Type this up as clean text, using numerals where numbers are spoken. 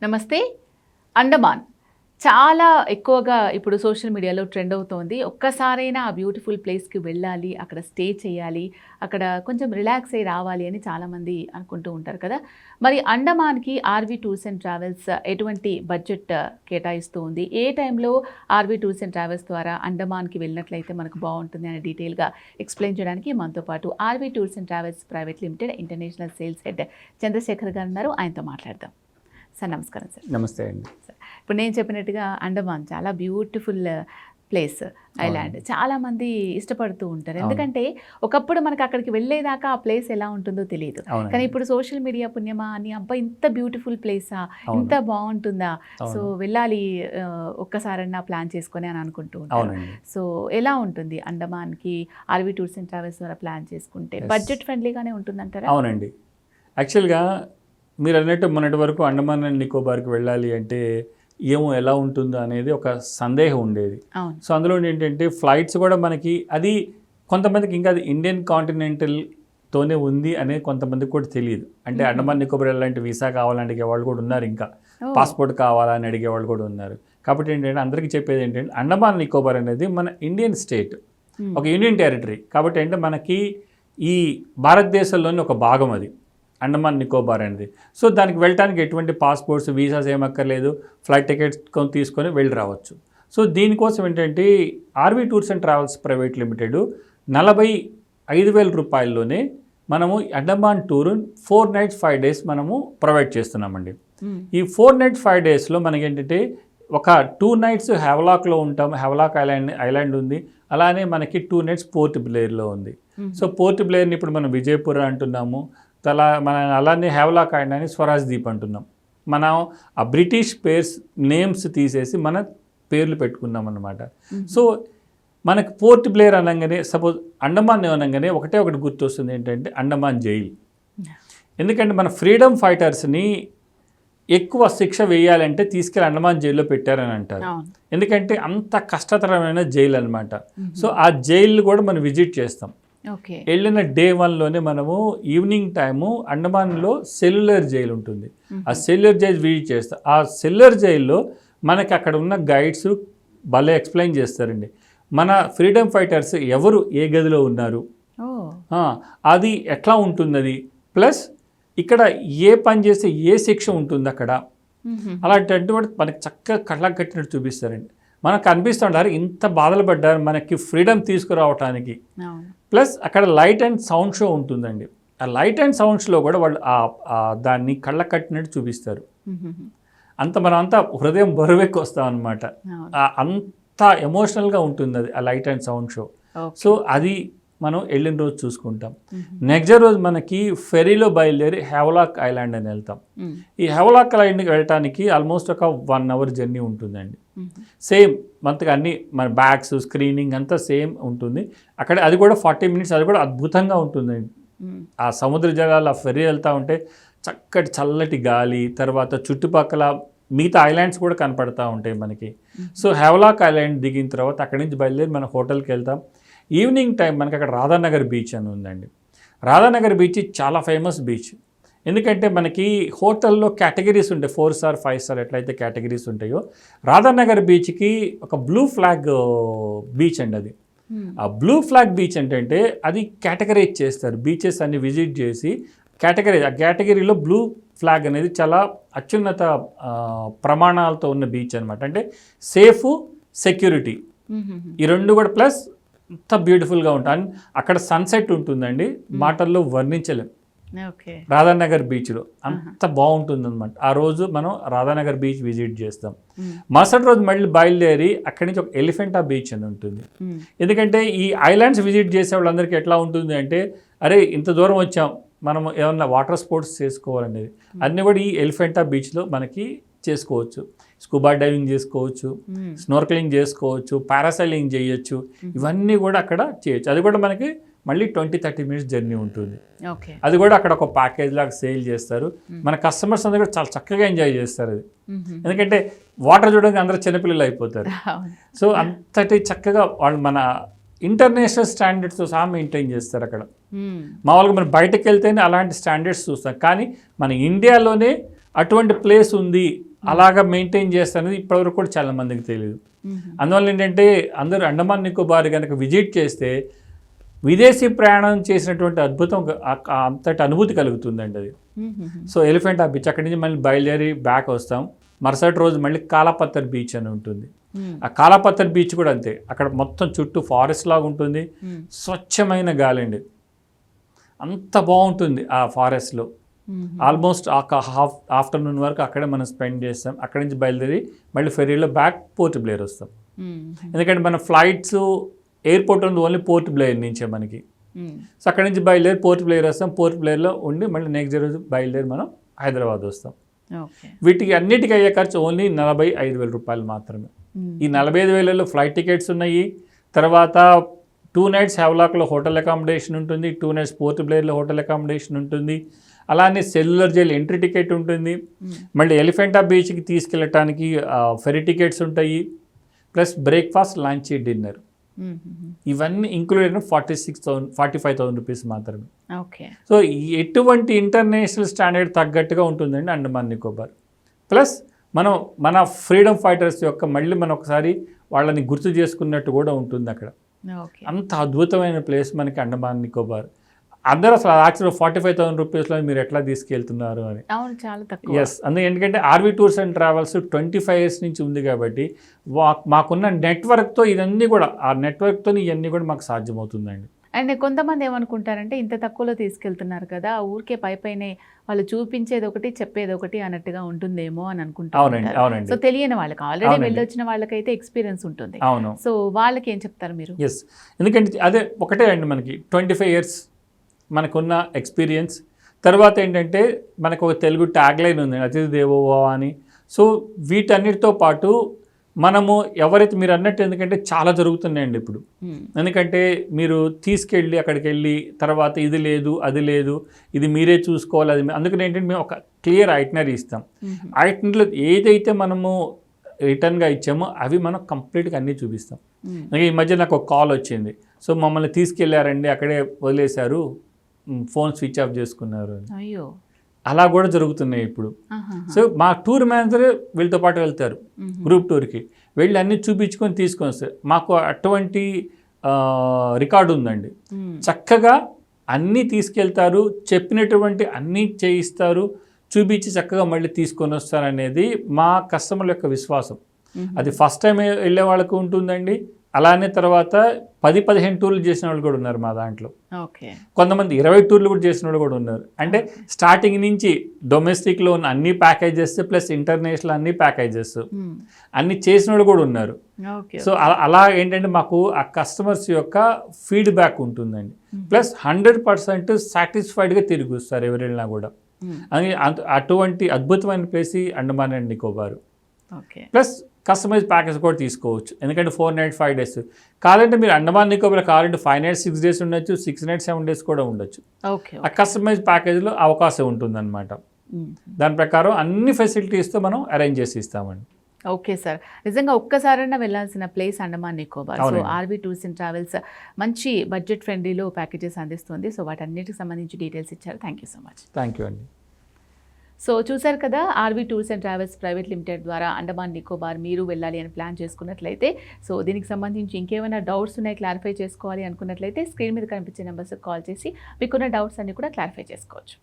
నమస్తే. అండమాన్ చాలా ఎక్కువగా ఇప్పుడు సోషల్ మీడియాలో ట్రెండ్ అవుతోంది. ఒక్కసారైనా ఆ బ్యూటిఫుల్ ప్లేస్‌కి వెళ్ళాలి, అక్కడ స్టే చేయాలి, అక్కడ కొంచెం రిలాక్స్ అయ్యి రావాలి అని చాలామంది అనుకుంటూ ఉంటారు కదా! మరి అండమాన్‌కి ఆర్‌వి టూర్స్ అండ్ ట్రావెల్స్ ఎటువంటి బడ్జెట్ కేటాయిస్తూ ఉంది? ఏ టైంలో ఆర్‌వి టూర్స్ అండ్ ట్రావెల్స్ ద్వారా అండమాన్‌కి వెళ్ళినట్లయితే మనకు బావుంటుంది అని డీటెయిల్‌గా ఎక్స్‌ప్లెయిన్ చేయడానికి మనతో పాటు RV tours and travels private limited international sales head Chandrashekar గారు ఉన్నారు. ఆయనతో మాట్లాడదాం. సార్ నమస్కారం సార్. నమస్తే అండి. ఇప్పుడు నేను చెప్పినట్టుగా అండమాన్ చాలా బ్యూటిఫుల్ ప్లేస్, ఐలాండ్. చాలామంది ఇష్టపడుతూ ఉంటారు. ఎందుకంటే ఒకప్పుడు మనకు అక్కడికి వెళ్ళేదాకా ఆ ప్లేస్ ఎలా ఉంటుందో తెలియదు. కానీ ఇప్పుడు సోషల్ మీడియా పుణ్యమా అని అబ్బా ఇంత బ్యూటిఫుల్ ప్లేసా, ఇంత బాగుంటుందా, సో వెళ్ళాలి ఒక్కసారన్నా ప్లాన్ చేసుకొని అని అనుకుంటూ ఉంటారు. సో ఎలా ఉంటుంది అండమాన్కి ఆర్‌వి టూర్స్ అండ్ ట్రావెల్స్ ద్వారా ప్లాన్ చేసుకుంటే? బడ్జెట్ ఫ్రెండ్లీగానే ఉంటుందంటారా? అవునండి. యాక్చువల్గా మీరు అన్నట్టు మొన్నటి వరకు అండమాన్ అండ్ నికోబార్కి వెళ్ళాలి అంటే ఏమో ఎలా ఉంటుందో అనేది ఒక సందేహం ఉండేది. సో అందులో ఏంటంటే ఫ్లైట్స్ కూడా మనకి అది కొంతమందికి ఇంకా అది ఇండియన్ కాంటినెంటల్తోనే ఉంది అనేది కొంతమందికి కూడా తెలియదు. అంటే అండమాన్ నికోబార్ వెళ్ళాలంటే వీసా కావాలని అడిగే వాళ్ళు కూడా ఉన్నారు, ఇంకా పాస్పోర్ట్ కావాలని అడిగే వాళ్ళు కూడా ఉన్నారు. కాబట్టి ఏంటంటే అందరికీ చెప్పేది ఏంటంటే అండమాన్ నికోబార్ అనేది మన ఇండియన్ స్టేట్, ఒక యూనియన్ టెరిటరీ. కాబట్టి అంటే మనకి ఈ భారతదేశంలోని ఒక భాగం అది అండమాన్ నికోబార్ అనేది. సో దానికి వెళ్ళడానికి ఎటువంటి పాస్పోర్ట్స్, వీసాస్ ఏమక్కర్లేదు, ఫ్లైట్ టికెట్స్ తీసుకొని వెళ్ళి రావచ్చు. సో దీనికోసం ఏంటంటే RV tours and travels private limited 45,000 రూపాయల్లోనే మనము అండమాన్ టూర్ 4 nights 5 days మనము ప్రొవైడ్ చేస్తున్నామండి. ఈ 4 nights 5 daysలో మనకి ఏంటంటే ఒక 2 nights హెవలాక్లో ఉంటాం, హెవలాక్ ఐలాండ్ ఉంది. అలానే మనకి 2 nights పోర్ట్ బ్లేర్లో ఉంది. సో పోర్ట్ బ్లేర్ని ఇప్పుడు మనం విజయపుర అంటున్నాము, మన అలానే హెవలాక్ ఐలాండ్ స్వరాజ్ ద్వీప్ అంటున్నాం. మనం ఆ బ్రిటిష్ నేమ్స్ తీసేసి మన పేర్లు పెట్టుకున్నాం అన్నమాట. సో మనకు పోర్ట్ బ్లేర్ అనగానే, సపోజ్ అండమాన్ అనగానే ఒకటి గుర్తొస్తుంది ఏంటంటే అండమాన్ జైలు. ఎందుకంటే మన ఫ్రీడమ్ ఫైటర్స్ని ఎక్కువ శిక్ష వేయాలంటే తీసుకెళ్ళి అండమాన్ జైల్లో పెట్టారని అంటారు. ఎందుకంటే అంత కష్టతరమైన జైలు అనమాట. సో ఆ జైలు కూడా మనం విజిట్ చేస్తాం. వెళ్ళిన డే 1లోనే మనము ఈవినింగ్ టైము అండమాన్లో సెల్యులర్ జైలు ఉంటుంది. ఆ సెల్యులర్ జైలు విజిట్ చేస్తాం. ఆ సెల్యులర్ జైల్లో మనకి అక్కడ ఉన్న గైడ్స్ భలే ఎక్స్ప్లెయిన్ చేస్తారండి. మన ఫ్రీడమ్ ఫైటర్స్ ఎవరు ఏ గదిలో ఉన్నారు, అది ఎట్లా ఉంటుంది, అది ప్లస్ ఇక్కడ ఏ పని చేస్తే ఏ శిక్ష ఉంటుంది అక్కడ, అలాంటి మనకి చక్కగా కళ్ళకు కట్టినట్టు చూపిస్తారండి. మనకు అనిపిస్తూ ఉంటారు ఇంత బాధలు పడ్డారు మనకి ఫ్రీడమ్ తీసుకురావటానికి. ప్లస్ అక్కడ లైట్ అండ్ సౌండ్ షో ఉంటుందండి. ఆ లైట్ అండ్ సౌండ్ షోలో కూడా వాళ్ళు దాన్ని కళ్ళకు కట్టినట్టు చూపిస్తారు. మనం అంతా హృదయం బరువెక్కి వస్తాం అనమాట. అంత ఎమోషనల్గా ఉంటుంది అది ఆ light and sound show. So అది మనం వెళ్ళిన రోజు చూసుకుంటాం. నెక్స్ట్ రోజు మనకి ఫెరీలో బయలుదేరి హెవలాక్ ఐలాండ్ అని వెళ్తాం. ఈ హెవలాక్ ఐలాండ్కి వెళ్ళటానికి ఆల్మోస్ట్ ఒక 1 hour జర్నీ ఉంటుందండి. సేమ్ మనకి అన్ని మన బ్యాగ్స్, స్క్రీనింగ్ అంతా సేమ్ ఉంటుంది అక్కడ. అది కూడా 40 minutes, అది కూడా అద్భుతంగా ఉంటుందండి. ఆ సముద్ర జలాలు ఆ ఫెరీ వెళ్తూ ఉంటే చక్కటి చల్లటి గాలి, తర్వాత చుట్టుపక్కల మిగతా ఐలాండ్స్ కూడా కనపడతా ఉంటాయి మనకి. సో హెవలాక్ ఐలాండ్ దిగిన తర్వాత అక్కడి నుంచి బయలుదేరి మన హోటల్కి వెళ్తాం. ఈవినింగ్ టైం మనకి అక్కడ రాధానగర్ బీచ్ అని ఉందండి. రాధానగర్ బీచ్ చాలా ఫేమస్ బీచ్. ఎందుకంటే మనకి హోటల్లో కేటగిరీస్ ఉంటాయి, 4 star 5 star ఎట్లయితే కేటగిరీస్ ఉంటాయో రాధానగర్ బీచ్కి ఒక బ్లూ ఫ్లాగ్ బీచ్ అండి అది. ఆ బ్లూ ఫ్లాగ్ బీచ్ ఏంటంటే అది కేటగరైజ్ చేస్తారు. బీచెస్ అన్ని విజిట్ చేసి ఆ కేటగిరీలో బ్లూ ఫ్లాగ్ అనేది చాలా అత్యున్నత ప్రమాణాలతో ఉన్న బీచ్ అనమాట. అంటే సేఫ్, సెక్యూరిటీ ఈ రెండు కూడా, ప్లస్ అంత బ్యూటిఫుల్గా ఉంటుంది. అక్కడ సన్సెట్ ఉంటుందండి, మాటల్లో వర్ణించలేం. రాధానగర్ బీచ్లో అంత బాగుంటుంది అనమాట. ఆ రోజు మనం రాధానగర్ బీచ్ విజిట్ చేస్తాం. మరుసటి రోజు మళ్ళీ బయలుదేరి అక్కడి నుంచి ఒక ఎలిఫెంటా బీచ్ అని ఉంటుంది. ఎందుకంటే ఈ ఐలాండ్స్ విజిట్ చేసే వాళ్ళందరికీ ఎట్లా ఉంటుంది అంటే, అరే ఇంత దూరం వచ్చాం, మనం ఏమన్నా వాటర్ స్పోర్ట్స్ చేసుకోవాలనేది అన్నీ కూడా ఈ ఎలిఫెంటా బీచ్లో మనకి చేసుకోవచ్చు. స్కూబా డైవింగ్ చేసుకోవచ్చు, స్నోర్కెలింగ్ చేసుకోవచ్చు, పారాసైలింగ్ చేయొచ్చు, ఇవన్నీ కూడా అక్కడ చేయొచ్చు. అది కూడా మనకి మళ్ళీ 20-30 minutes జర్నీ ఉంటుంది. అది కూడా అక్కడ ఒక ప్యాకేజ్ లాగా సేల్ చేస్తారు. మన కస్టమర్స్ అందరూ కూడా చాలా చక్కగా ఎంజాయ్ చేస్తారు అది. ఎందుకంటే వాటర్ చూడడానికి అందరూ చిన్నపిల్లలు అయిపోతారు. సో అంతటి చక్కగా వాళ్ళు మన ఇంటర్నేషనల్ స్టాండర్డ్స్తో సహా మెయింటైన్ చేస్తారు అక్కడ. మామూలుగా మనం బయటకు వెళ్తేనే అలాంటి స్టాండర్డ్స్ చూస్తాం, కానీ మన ఇండియాలోనే అటువంటి ప్లేస్ ఉంది అలాగా మెయింటైన్ చేస్తారనేది ఇప్పటివరకు కూడా చాలా మందికి తెలియదు. అందువల్ల ఏంటంటే అందరూ అండమాన్ నికోబార్ కనుక విజిట్ చేస్తే విదేశీ ప్రయాణం చేసినటువంటి అద్భుతం అంతటి అనుభూతి కలుగుతుందండి అది. సో ఎలిఫెంటా బీచ్ అక్కడి నుంచి మళ్ళీ బయలుదేరి బ్యాక్ వస్తాం. మరుసటి రోజు మళ్ళీ కాలాపత్తర్ బీచ్ అని ఉంటుంది. ఆ కాలాపత్తర్ బీచ్ కూడా అంతే, అక్కడ మొత్తం చుట్టూ ఫారెస్ట్ లాగా ఉంటుంది, స్వచ్ఛమైన గాలి అండి, అంత బాగుంటుంది ఆ ఫారెస్ట్లో. ఆల్మోస్ట్ ఆఫ్టర్నూన్ వరకు అక్కడే మనం స్పెండ్ చేస్తాం. అక్కడి నుంచి బయలుదేరి మళ్ళీ ఫెరీలో బ్యాక్ పోర్ట్ బ్లేర్ వస్తాం. ఎందుకంటే మన ఫ్లైట్స్ ఎయిర్పోర్ట్ ఉంది ఓన్లీ పోర్ట్ బ్లేర్ నుంచే మనకి. సో అక్కడి నుంచి బయలుదేరి పోర్ట్ బ్లేర్ వస్తాం. పోర్ట్ బ్లేర్లో ఉండి మళ్ళీ నెక్స్ట్ డే రోజు బయలుదేరి మనం హైదరాబాద్ వస్తాం. వీటికి అన్నిటికీ అయ్యే ఖర్చు ఓన్లీ 45,000 రూపాయలు మాత్రమే. ఈ 45,000లో ఫ్లైట్ టికెట్స్ ఉన్నాయి, తర్వాత 2 nights హ్యావ్లాక్లో హోటల్ అకామిడేషన్ ఉంటుంది, 2 nights పోర్ట్ బ్లేర్లో హోటల్ అకామిడేషన్ ఉంటుంది, అలానే సెల్యులర్ జైల్ ఎంట్రీ టికెట్ ఉంటుంది, మళ్ళీ ఎలిఫెంటా బీచ్కి తీసుకెళ్ళటానికి ఫెరీ టికెట్స్ ఉంటాయి, ప్లస్ బ్రేక్ఫాస్ట్, లంచ్, డిన్నర్, ఇవన్నీ ఇంక్లూడ్ అయిన 45,000 రూపీస్ మాత్రమే. ఓకే. సో ఎటువంటి ఇంటర్నేషనల్ స్టాండర్డ్ తగ్గట్టుగా ఉంటుందండి అండమాన్ నికోబార్. ప్లస్ మన ఫ్రీడమ్ ఫైటర్స్ యొక్క మళ్ళీ మనం ఒకసారి వాళ్ళని గుర్తు చేసుకున్నట్టు కూడా ఉంటుంది అక్కడ. అంత అద్భుతమైన ప్లేస్ మనకి అండమాన్ నికోబార్. అందరూ అసలు యాక్చువల్గా 45,000 రూపీస్లో మీరు ఎట్లా తీసుకెళ్తున్నారు అని. అవును, చాలా తక్కువ. ఎస్, అందుకే ఎందుకంటే RV tours and travels 25 years నుంచి ఉంది కాబట్టి మాకున్న నెట్వర్క్తో ఇవన్నీ కూడా, ఆ నెట్వర్క్తో ఇవన్నీ కూడా మాకు సాధ్యమవుతుందండి. అండ్ కొంతమంది ఏమనుకుంటారంటే ఇంత తక్కువలో తీసుకెళ్తున్నారు కదా, ఊరికే పైనే వాళ్ళు చూపించేది ఒకటి చెప్పేది ఒకటి అన్నట్టుగా ఉంటుందేమో అని అనుకుంటారు. అవునండి, అవునండి. సో తెలియని వాళ్ళకి, ఆల్రెడీ వెళ్ళొచ్చిన వాళ్ళకైతే ఎక్స్పీరియన్స్ ఉంటుంది. అవును. సో వాళ్ళకి ఏం చెప్తారు మీరు? ఎస్, ఎందుకంటే అదే ఒకటే అండి, మనకి 25 years మనకున్న ఎక్స్పీరియన్స్. తర్వాత ఏంటంటే మనకు ఒక తెలుగు ట్యాగ్లైన్ ఉంది, అతిథి దేవో భవ అని. సో వీటన్నిటితో పాటు మనము ఎవరైతే మీరు అన్నట్టు, ఎందుకంటే చాలా జరుగుతున్నాయండి ఇప్పుడు. ఎందుకంటే మీరు తీసుకెళ్ళి అక్కడికి వెళ్ళి తర్వాత ఇది లేదు అది లేదు, ఇది మీరే చూసుకోవాలి, అది అందుకని ఏంటంటే మేము ఒక క్లియర్ ఐటనరీ ఇస్తాం. ఐటనరీలో ఏదైతే మనము రిటర్న్గా ఇచ్చామో అవి మనం కంప్లీట్గా అన్నీ చూపిస్తాం. ఈ మధ్య నాకు ఒక కాల్ వచ్చింది, సో మమ్మల్ని తీసుకెళ్ళారండి, అక్కడే వదిలేశారు, ఫోన్ స్విచ్ ఆఫ్ చేసుకున్నారు అని. అయ్యో, అలా కూడా జరుగుతున్నాయి ఇప్పుడు. సో మా టూర్ మేనేజర్ వీళ్ళతో పాటు వెళ్తారు గ్రూప్ టూర్కి, వెళ్ళి అన్నీ చూపించుకొని తీసుకొని వస్తారు. మాకు అటువంటి రికార్డు ఉందండి. చక్కగా అన్నీ తీసుకెళ్తారు, చెప్పినటువంటి అన్నీ చేయిస్తారు, చూపించి చక్కగా మళ్ళీ తీసుకొని వస్తారు అనేది మా కస్టమర్ల యొక్క విశ్వాసం. అది ఫస్ట్ టైం వెళ్ళే వాళ్ళకు ఉంటుందండి, అలానే తర్వాత 10-15 టూర్లు చేసిన వాళ్ళు కూడా ఉన్నారు మా దాంట్లో. కొంతమంది 20 టూర్లు కూడా చేసిన వాళ్ళు కూడా ఉన్నారు. అంటే స్టార్టింగ్ నుంచి డొమెస్టిక్లో ఉన్న అన్ని ప్యాకేజెస్ ప్లస్ ఇంటర్నేషనల్ అన్ని ప్యాకేజెస్ అన్ని చేసిన వాళ్ళు కూడా ఉన్నారు. సో అలా ఏంటంటే మాకు ఆ కస్టమర్స్ యొక్క ఫీడ్బ్యాక్ ఉంటుందండి. ప్లస్ 100% సాటిస్ఫైడ్గా తిరిగి వస్తారు ఎవరు వెళ్ళినా కూడా. అని అటువంటి అద్భుతమైన place Andaman and Nicobar. Plus customise package కూడా తీసుకోవచ్చు, ఎందుకంటే 4 nights 5 days కాదంటే మీరు అండమాన్ నికోబార్ కావాలంటే 5 nights 6 days ఉండొచ్చు, 6 nights 7 days కూడా ఉండొచ్చు. ఆ కస్టమైజ్ ప్యాకేజ్లో అవకాశం ఉంటుందన్నమాట. దాని ప్రకారం అన్ని ఫెసిలిటీస్తో మనం అరేంజ్ చేసి ఇస్తామండి. ఓకే సార్, నిజంగా ఒక్కసారైనా వెళ్ళాల్సిన place Andaman Nicobar. So RV tours and travels మంచి బడ్జెట్ ఫ్రెండ్లీలో ప్యాకేజెస్ అందిస్తుంది. సో వాటన్నిటికి సంబంధించి డీటెయిల్స్ ఇచ్చారు. Thank you so much. Thank you అండి. సో చూసారు కదా, RV tours and travels private limited ద్వారా అండమాన్ నికోబార్ మీరు వెళ్ళాలి అని ప్లాన్ చేసుకున్నట్లయితే, సో దీనికి సంబంధించి ఇంకేమైనా డౌట్స్ ఉన్నాయి, క్లారిఫై చేసుకోవాలి అనుకున్నట్లయితే స్క్రీన్ మీద కనిపించే నెంబర్స్కి కాల్ చేసి మీకున్న డౌట్స్ అన్ని కూడా క్లారిఫై చేసుకోవచ్చు.